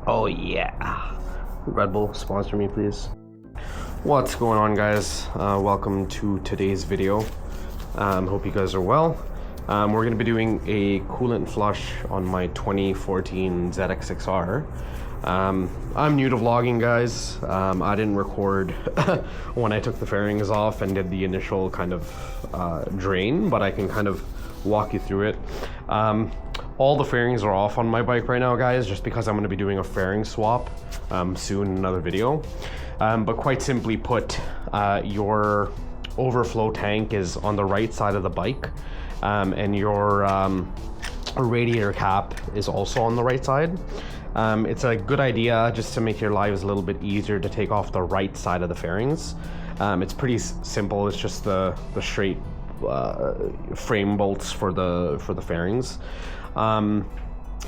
Oh yeah. Red Bull, sponsor me please. What's going on, guys? Welcome to today's video. Hope you guys are well. We're going to be doing a coolant flush on my 2014 ZX6R. I'm new to vlogging, guys. I didn't record when I took the fairings off and did the initial kind of drain, but I can kind of walk you through it. All the fairings are off on my bike right now, guys, just because I'm going to be doing a fairing swap soon in another video. But quite simply put, your overflow tank is on the right side of the bike, and your radiator cap is also on the right side. It's a good idea just to make your lives a little bit easier to take off the right side of the fairings. It's pretty simple. It's just the straight frame bolts for the fairings.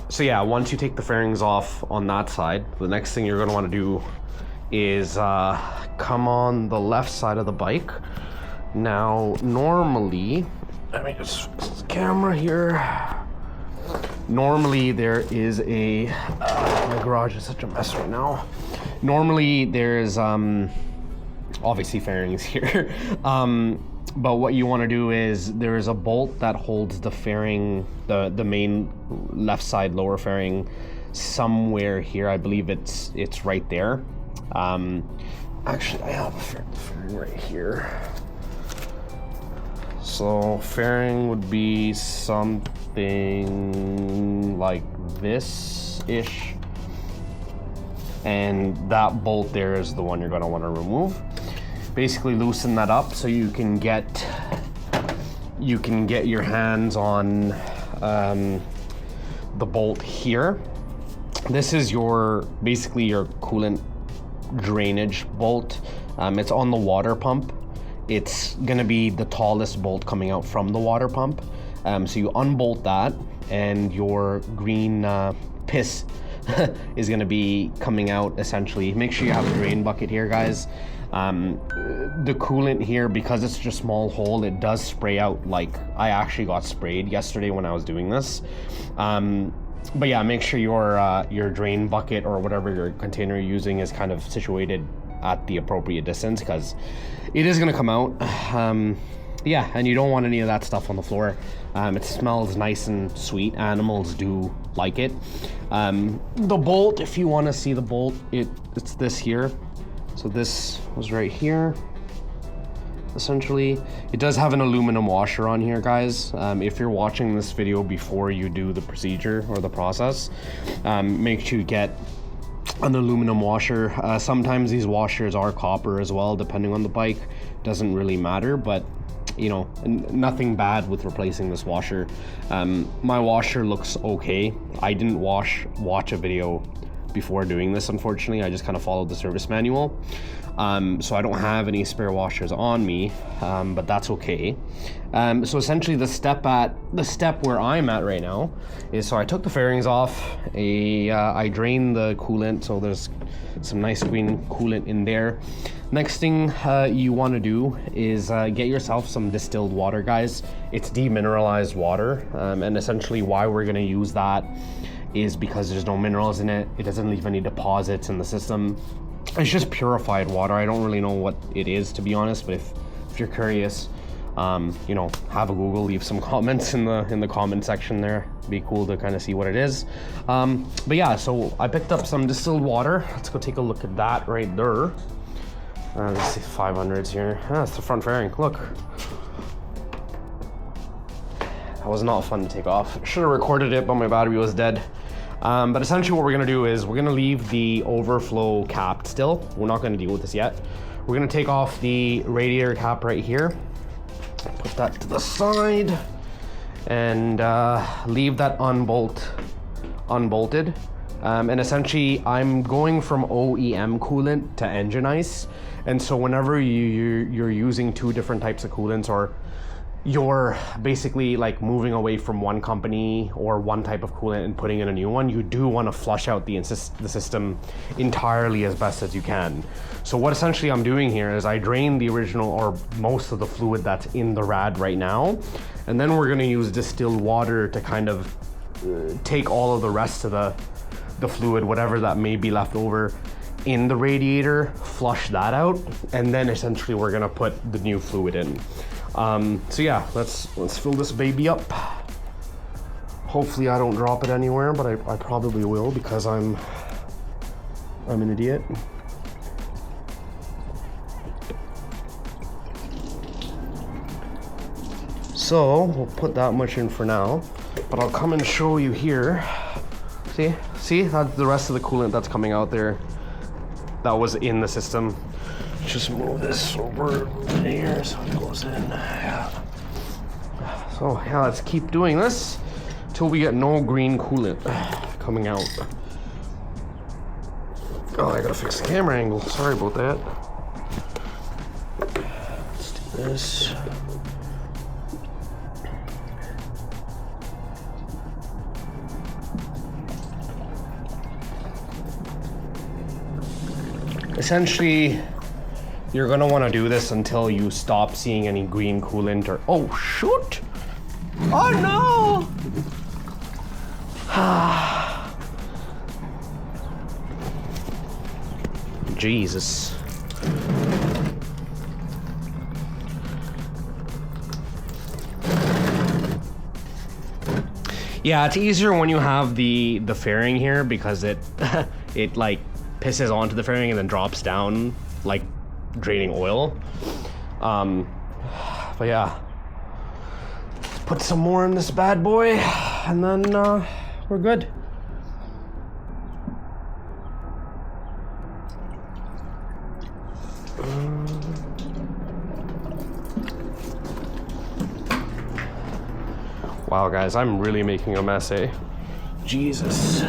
So yeah, once you take the fairings off on that side, the next thing you're going to want to do is come on the left side of the bike. Now normally, let me just fix the camera here. Normally there is a my garage is such a mess right now. Normally there's obviously fairings here. But what you want to do is there is a bolt that holds the fairing, the main left side lower fairing, somewhere here. I believe it's right there. Actually, I have a fairing right here. So fairing would be something like this-ish. And that bolt there is the one you're going to want to remove. Basically loosen that up so you can get your hands on the bolt here. This is basically your coolant drainage bolt. It's on the water pump. It's gonna be the tallest bolt coming out from the water pump. So you unbolt that, and your green piss is gonna be coming out essentially. Make sure you have a drain bucket here, guys. The coolant here, because it's such a small hole, it does spray out. Like, I actually got sprayed yesterday when I was doing this. But yeah, make sure your drain bucket or whatever your container you're using is kind of situated at the appropriate distance, because it is going to come out. Yeah, and you don't want any of that stuff on the floor. It smells nice and sweet. Animals do like it. The bolt, if you want to see the bolt, it's this here. So this was right here. Essentially, it does have an aluminum washer on here, guys. If you're watching this video before you do the procedure or the process, make sure you get an aluminum washer. Sometimes these washers are copper as well, depending on the bike. Doesn't really matter, but you know, nothing bad with replacing this washer. My washer looks okay. I didn't watch a video before doing this, unfortunately. I just kind of followed the service manual. So I don't have any spare washers on me, but that's okay. So essentially the step where I'm at right now is, so I took the fairings off, I drained the coolant, so there's some nice green coolant in there. Next thing you want to do is get yourself some distilled water, guys. It's demineralized water, and essentially why we're going to use that is because there's no minerals in it. It doesn't leave any deposits in the system. It's just purified water. I don't really know what it is, to be honest, but if you're curious, you know, have a Google, leave some comments in the comment section there. Be cool to kind of see what it is. But yeah, so I picked up some distilled water. Let's go take a look at that right there. Let's see, 500s here. That's the front fairing. Look. That was not fun to take off. Should have recorded it, but my battery was dead. But essentially what we're gonna do is we're gonna leave the overflow cap still. We're not gonna deal with this yet. We're gonna take off the radiator cap right here. Put that to the side and leave that unbolted. And essentially I'm going from OEM coolant to engine ice. And so whenever you're using two different types of coolants, or you're basically like moving away from one company or one type of coolant and putting in a new one, you do want to flush out the system entirely as best as you can. So what essentially I'm doing here is I drain the original or most of the fluid that's in the rad right now, and then we're going to use distilled water to kind of take all of the rest of the fluid, whatever that may be left over in the radiator, flush that out, and then essentially we're gonna put the new fluid in. So yeah, let's fill this baby up. Hopefully I don't drop it anywhere, but I probably will because I'm an idiot. So we'll put that much in for now, but I'll come and show you here. See, that's the rest of the coolant that's coming out there. That was in the system. Just move this over here so it goes in. Yeah. So yeah, let's keep doing this till we get no green coolant coming out. Oh, I gotta fix the camera angle. Sorry about that. Let's do this. Essentially, you're gonna want to do this until you stop seeing any green coolant or... Oh, shoot! Oh, no! Jesus. Yeah, it's easier when you have the fairing here because it it like pisses onto the fairing and then drops down like draining oil. But yeah, let's put some more in this bad boy and then we're good. Wow, guys, I'm really making a mess, eh? Jesus.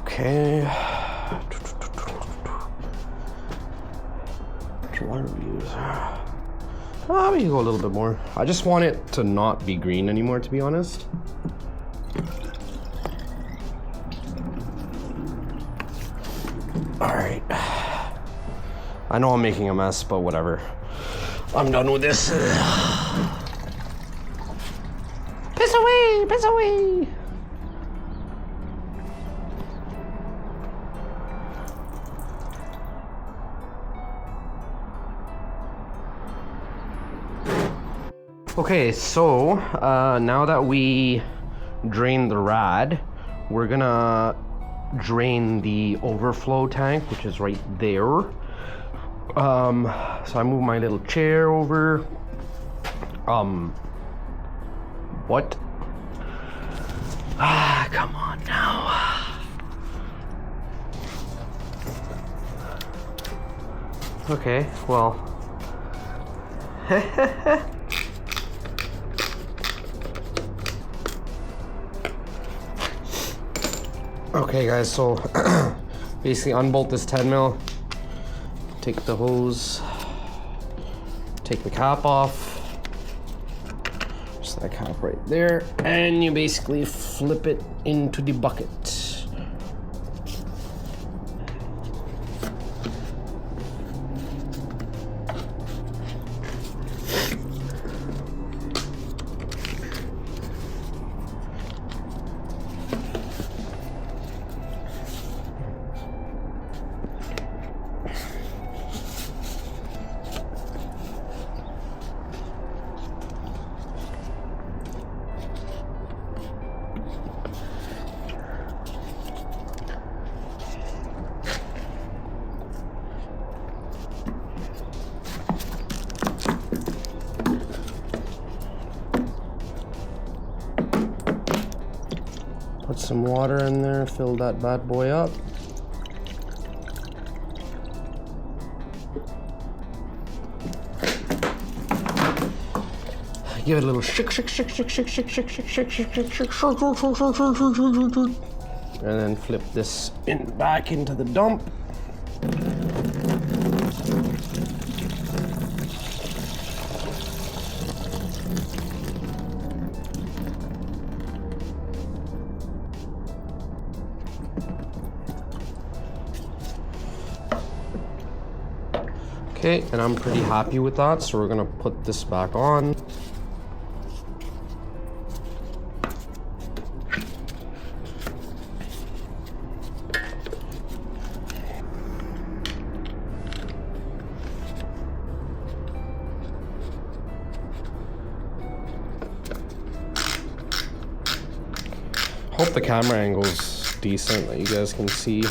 Okay. What do we use? We can go a little bit more. I just want it to not be green anymore, to be honest. Alright. I know I'm making a mess, but whatever. I'm done with this. Piss away! Piss away! Okay, so now that we drained the rad, we're gonna drain the overflow tank, which is right there. So I move my little chair over. What? Come on now. Okay, well. Okay guys, so basically unbolt this 10 mil, take the hose, take the cap off, just that cap right there, and you basically flip it into the bucket. Put some water in there, fill that bad boy up. Give it a little shake, shake, shake, shake, shake, shake, shake, shake, shake, shake, shake, shake, shake, and then flip this back into the dump. Okay, and I'm pretty happy with that, so we're gonna put this back on. Hope the camera angle's decent that you guys can see.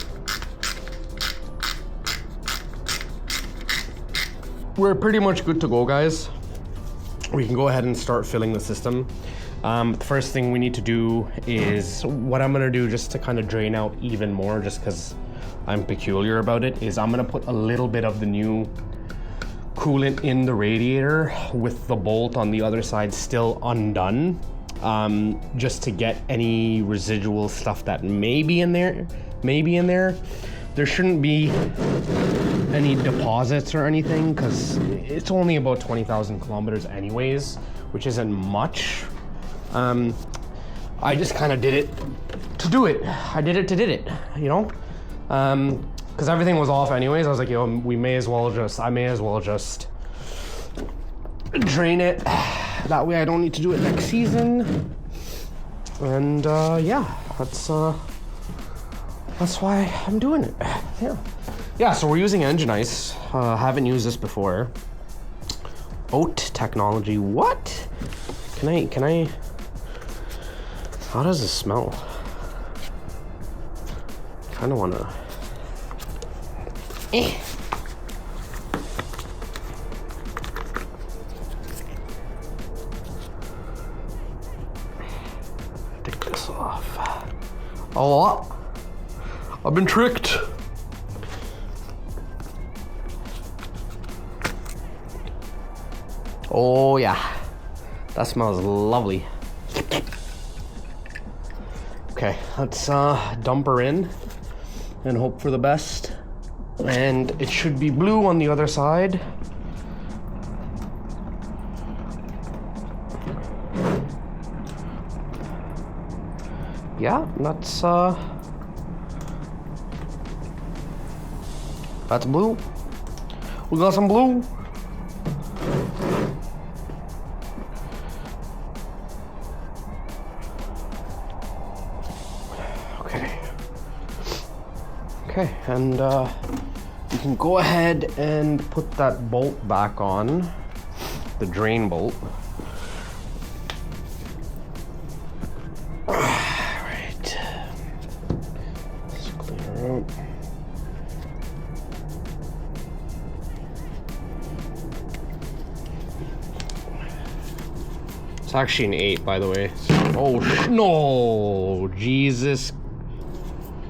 We're pretty much good to go, guys. We can go ahead and start filling the system. The first thing we need to do is, what I'm gonna do just to kind of drain out even more, just because I'm peculiar about it, is I'm gonna put a little bit of the new coolant in the radiator with the bolt on the other side still undone. Just to get any residual stuff that may be in there. There shouldn't be any deposits or anything, because it's only about 20,000 kilometers anyways, which isn't much. I just kind of did it to do it. I did it to did it, you know? Because everything was off anyways. I was like, yo, I may as well just drain it. That way I don't need to do it next season. And yeah, that's why I'm doing it. Yeah, so we're using engine ice. Haven't used this before. Boat technology, what? Can I, how does this smell? Kinda wanna, take this off. Oh, I've been tricked. Oh yeah, that smells lovely. Okay, let's dump her in and hope for the best. And it should be blue on the other side. Yeah, that's blue. We got some blue. Okay, and you can go ahead and put that bolt back on, the drain bolt. Alright, let's clear out. It's actually an 8, by the way. Oh, no, Jesus.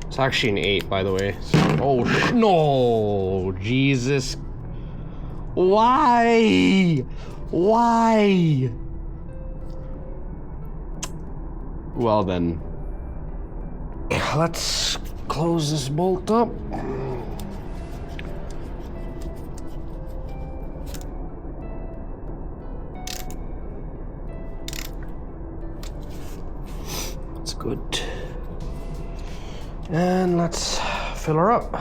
It's actually an 8, by the way. Oh, no, Jesus. Why? Why? Well then, let's close this bolt up. That's good. And let's fill her up.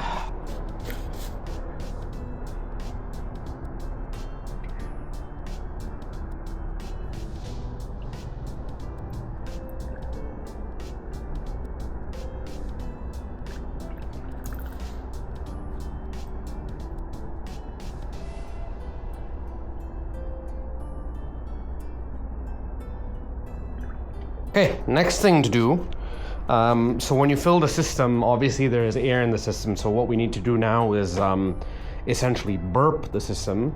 Okay, next thing to do. So when you fill the system, obviously there is air in the system. So what we need to do now is essentially burp the system.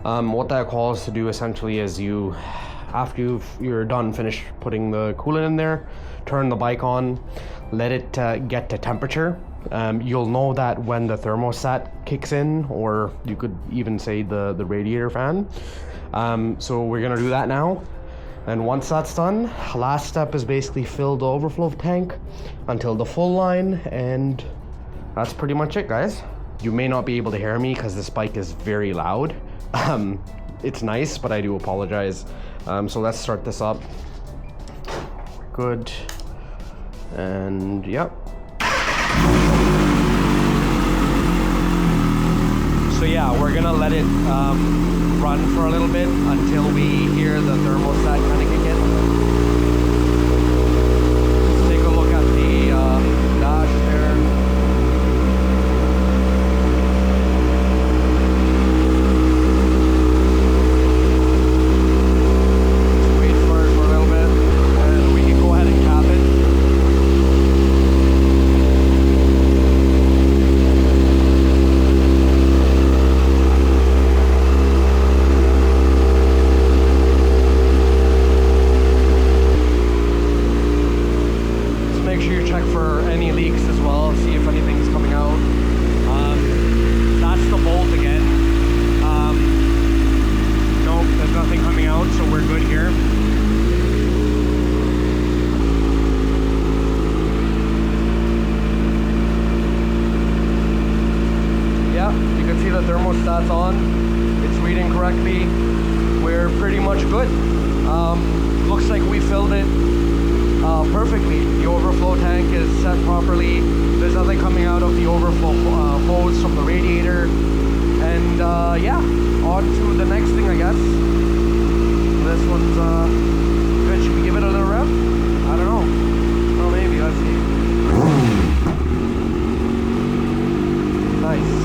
What that calls to do essentially is you, after you're done, finish putting the coolant in there, turn the bike on, let it get to temperature. You'll know that when the thermostat kicks in, or you could even say the radiator fan. So we're gonna do that now. And once that's done, last step is basically fill the overflow tank until the full line, and that's pretty much it, guys. You may not be able to hear me because this bike is very loud. It's nice, but I do apologize. So let's start this up. Good. And yep. So yeah, yeah, we're gonna let it run for a little bit until we hear the thermostat kind of kick in. Let's take a look at the dash there. Let's wait for it for a little bit, and we can go ahead and cap it. Check for any leaks as well, see if anything's coming out. That's the bolt again. Nope, there's nothing coming out, so we're good here. Yeah, you can see the thermostat's on. It's reading correctly. We're pretty much good. Looks like we filled it perfectly. The overflow tank is set properly. There's nothing coming out of the overflow hose from the radiator. And yeah, on to the next thing, I guess. This one's good. Should we give it a little rev? I don't know. Oh, maybe. Let's see. Nice.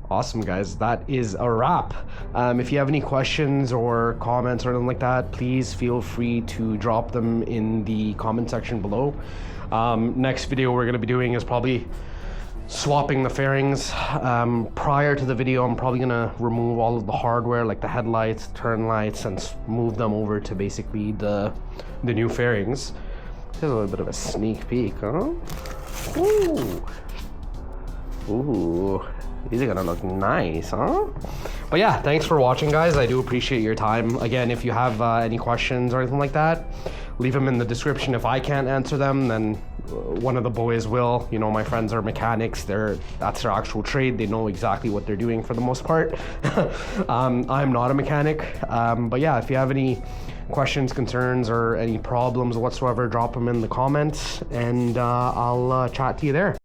Awesome, guys, that is a wrap. If you have any questions or comments or anything like that, please feel free to drop them in the comment section below. Next video we're going to be doing is probably swapping the fairings. Prior to the video, I'm probably going to remove all of the hardware like the headlights, turn lights, and move them over to basically the new fairings. Here's a little bit of a sneak peek, huh? Ooh. Ooh. These are gonna look nice, huh? But yeah, thanks for watching, guys. I do appreciate your time. Again, if you have any questions or anything like that, leave them in the description. If I can't answer them, then one of the boys will. You know, my friends are mechanics. That's their actual trade. They know exactly what they're doing for the most part. I'm not a mechanic. But yeah, if you have any questions, concerns, or any problems whatsoever, drop them in the comments, and I'll chat to you there.